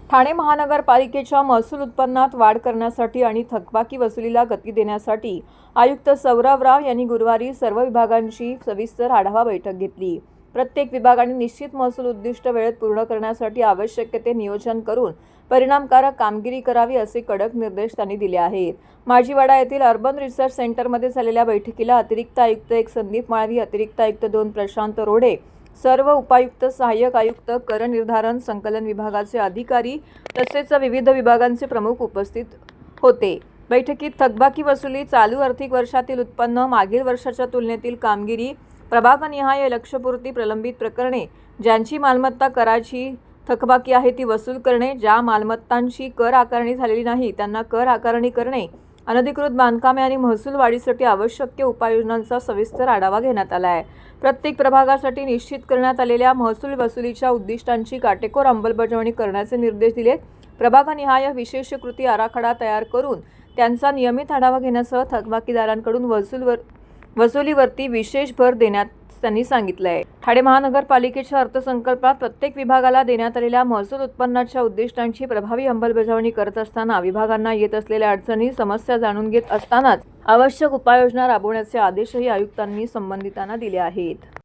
ठाणे महानगरपालिकेच्या महसूल उत्पन्नात वाढ करण्यासाठी आणि थकबाकी वसुलीला गती देण्यासाठी आयुक्त सौरभ राव यांनी गुरुवारी सर्व विभागांची सविस्तर आढावा बैठक घेतली। प्रत्येक विभागाने निश्चित महसूल उद्दिष्ट वेळेत पूर्ण करण्यासाठी आवश्यक ते नियोजन करून परिणामकारक कामगिरी करावी असे कडक निर्देश त्यांनी दिले आहेत। माजीवाडा येथील अर्बन रिसर्च सेंटरमध्ये झालेल्या बैठकीला अतिरिक्त आयुक्त 1 संदीप माळवी, अतिरिक्त आयुक्त 2 प्रशांत रोडे, सर्व उपायुक्त, सहाय्यक आयुक्त, कर निर्धारण, संकलन विभागाचे अधिकारी तसेच विविध विभागांचे प्रमुख उपस्थित होते। बैठकीत थकबाकी वसुली, चालू आर्थिक वर्षातील उत्पन्न, मागील वर्षाच्या तुलनेतील कामगिरी, प्रभागनिहाय लक्ष्यपूर्ती, प्रलंबित प्रकरणे, ज्यांची मालमत्ता कराची थकबाकी आहे ती वसूल करणे, ज्या मालमत्तांची कर आकारणी झालेली नाही त्यांना कर आकारणी करणे, अनधिकृत बांधकामे आणि महसूल वाढीसाठी आवश्यक उपाययोजनांचा सविस्तर आढावा घेण्यात आला आहे। प्रत्येक प्रभागासाठी निश्चित करण्यात आलेल्या महसूल वसुलीच्या उद्दिष्टांची काटेकोर अंमलबजावणी करण्याचे निर्देश दिलेत। प्रभागनिहाय विशेष कृती आराखडा तयार करून त्यांचा नियमित आढावा घेण्यासह थकबाकीदारांकडून वसुलीवरती विशेष भर देण्यात त्यांनी सांगितलं आहे। ठाणे महानगरपालिकेच्या अर्थसंकल्पात प्रत्येक विभागाला देण्यात आलेल्या महसूल उत्पन्नाच्या उद्दिष्टांची प्रभावी अंमलबजावणी करत असताना विभागांना येत असलेल्या अडचणी, समस्या जाणून घेत असतानाच आवश्यक उपाययोजना राबवण्याचे आदेशही आयुक्तांनी संबंधितांना दिले आहेत।